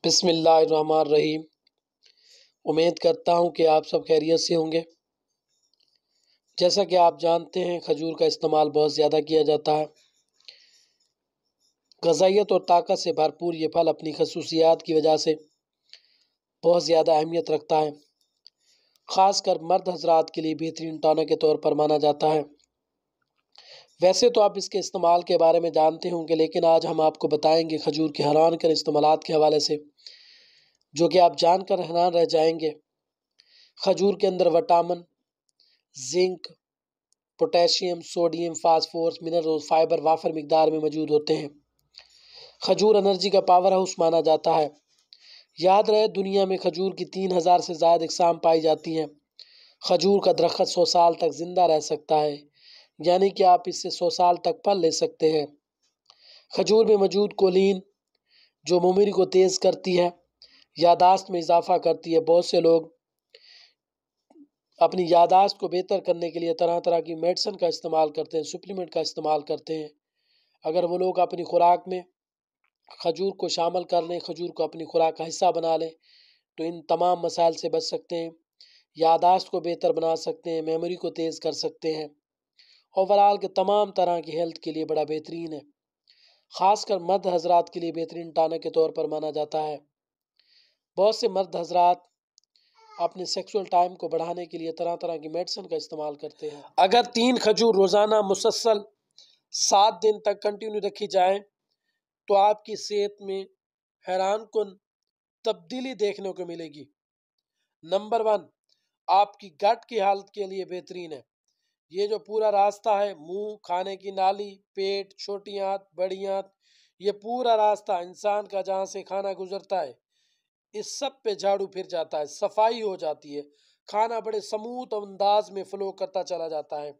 بسم اللہ الرحمن الرحیم۔ امید کرتا ہوں کہ آپ سب خیریت سے ہوں گے۔ جیسا کہ آپ جانتے ہیں کھجور کا استعمال بہت زیادہ کیا جاتا ہے۔ غذائیت اور طاقت سے بھرپور یہ پھل اپنی خصوصیات کی وجہ سے بہت زیادہ اہمیت رکھتا ہے۔ خاص کر مرد حضرات کے لیے بہترین ٹانک کے طور پر مانا جاتا ہے۔ ویسے تو آپ اس کے استعمال کے بارے میں جانتے ہوں گے، لیکن آج ہم آپ کو بتائیں گے کھجور کے حیران کن استعمالات کے حوالے سے، جو کہ آپ جان کر حیران رہ جائیں گے۔ کھجور کے اندر vitamin, zinc, potassium, sodium, phosphorus, mineral اور فائبر وافر مقدار میں موجود ہوتے ہیں۔ کھجور انرجی کا پاور ہاؤس مانا جاتا ہے۔ یاد رہے دنیا میں کھجور کی 3000 سے زائد اقسام پائی جاتی ہیں۔ کھجور کا درخت 100 سال تک زندہ رہ سکتا ہے، یعنی کہ آپ اس سے 100 سال تک پھل لے سکتے ہیں۔ کھجور میں موجود کولین جو میموری کو تیز کرتی ہے، یادداشت میں اضافہ کرتی ہے۔ بہت سے لوگ اپنی یادداشت کو بہتر کرنے کے لیے طرح طرح کی میڈیسن کا استعمال کرتے ہیں، سپلیمنٹ کا استعمال کرتے ہیں۔ اگر وہ لوگ اپنی خوراک میں کھجور کو شامل کر لیں، کھجور کو اپنی خوراک کا حصہ بنا لیں، تو ان تمام مسائل سے بچ سکتے ہیں۔ یادداشت کو بہتر بنا سکتے ہیں، میموری کو تیز کر سکتے ہیں۔ اوورآل کے تمام طرح کی ہیلتھ کے لیے بڑا بہترین ہے۔ خاص کر مرد حضرات کے لیے بہترین ٹانک کے طور پر مانا جاتا ہے۔ بہت سے مرد حضرات اپنے سیکسول ٹائم کو بڑھانے کے لیے طرح طرح کی میڈیسن کا استعمال کرتے ہیں۔ اگر 3 کھجور روزانہ مسلسل 7 دن تک کنٹینیو رکھی جائیں تو آپ کی صحت میں حیران کن تبدیلی دیکھنے کو ملے گی۔ نمبر 1، آپ کی گٹ کی حالت کے لیے بہترین ہے۔ یہ جو پورا راستہ ہے، منہ، کھانے کی نالی، پیٹ، چھوٹی آنت، بڑی آنت، یہ پورا راستہ انسان کا جہاں سے کھانا گزرتا ہے، اس سب پہ جھاڑو پھر جاتا ہے، صفائی ہو جاتی ہے، کھانا بڑے سموتھ انداز میں فلو کرتا چلا جاتا ہے۔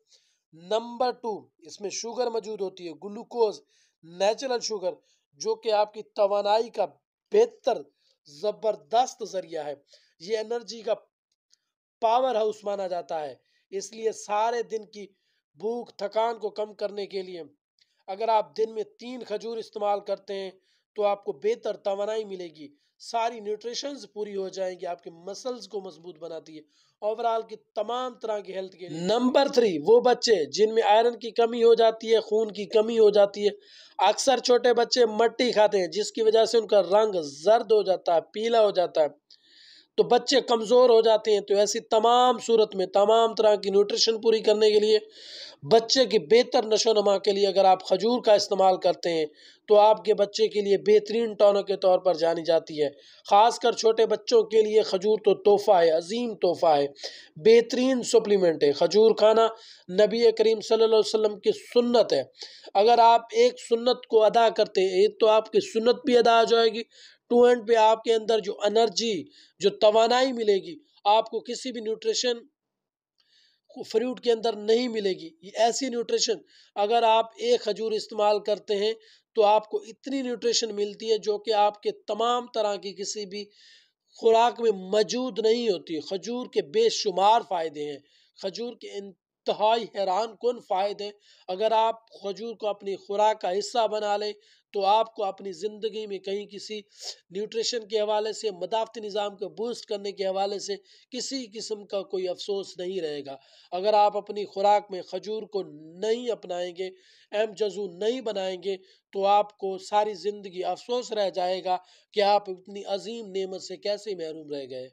نمبر 2، اس میں شوگر موجود ہوتی ہے، گلوکوز، نیچرل شوگر، جو کہ آپ کی توانائی کا بہتر زبردست ذریعہ ہے۔ یہ انرجی کا پاور ہاؤس مانا جاتا ہے۔ اس لیے سارے دن کی بھوک تھکان کو کم کرنے کے لیے اگر آپ دن میں 3 کھجور استعمال کرتے ہیں تو آپ کو بہتر توانائی ملے گی، ساری نیوٹریشنز پوری ہو جائیں گی، آپ کے مسلز کو مضبوط بناتی ہے، اوورآل کی تمام طرح کی ہیلتھ کے لیے۔ نمبر 3، وہ بچے جن میں آئرن کی کمی ہو جاتی ہے، خون کی کمی ہو جاتی ہے۔ اکثر چھوٹے بچے مٹی کھاتے ہیں جس کی وجہ سے ان کا رنگ زرد ہو جاتا ہے، پیلا ہو جاتا ہے، تو بچے کمزور ہو جاتے ہیں۔ تو ایسی تمام صورت میں تمام طرح کی نیوٹریشن پوری کرنے کے لیے، بچے کی بہتر نشو و نما کے لیے اگر آپ کھجور کا استعمال کرتے ہیں تو آپ کے بچے کے لیے بہترین ٹانک کے طور پر جانی جاتی ہے۔ خاص کر چھوٹے بچوں کے لیے کھجور تو تحفہ ہے، عظیم تحفہ ہے، بہترین سپلیمنٹ ہے۔ کھجور کھانا نبی کریم صلی اللہ علیہ وسلم کی سنت ہے۔ اگر آپ ایک سنت کو ادا کرتے ہیں تو آپ کی سنت بھی ادا ہو جائے گی، ٹو اینڈ پہ آپ کے اندر جو انرجی، جو توانائی ملے گی، آپ کو کسی بھی نیوٹریشن فروٹ کے اندر نہیں ملے گی۔ یہ ایسی نیوٹریشن اگر آپ ایک کھجور استعمال کرتے ہیں تو آپ کو اتنی نیوٹریشن ملتی ہے جو کہ آپ کے تمام طرح کی کسی بھی خوراک میں موجود نہیں ہوتی۔ کھجور کے بے شمار فائدے ہیں، کھجور کے انتہائی حیران کن فائدے۔ اگر آپ کھجور کو اپنی خوراک کا حصہ بنا لیں تو آپ کو اپنی زندگی میں کہیں کسی نیوٹریشن کے حوالے سے، مدافعتی نظام کو بوسٹ کرنے کے حوالے سے کسی قسم کا کوئی افسوس نہیں رہے گا۔ اگر آپ اپنی خوراک میں کھجور کو نہیں اپنائیں گے، اہم جزو نہیں بنائیں گے، تو آپ کو ساری زندگی افسوس رہ جائے گا کہ آپ اتنی عظیم نعمت سے کیسے محروم رہ گئے۔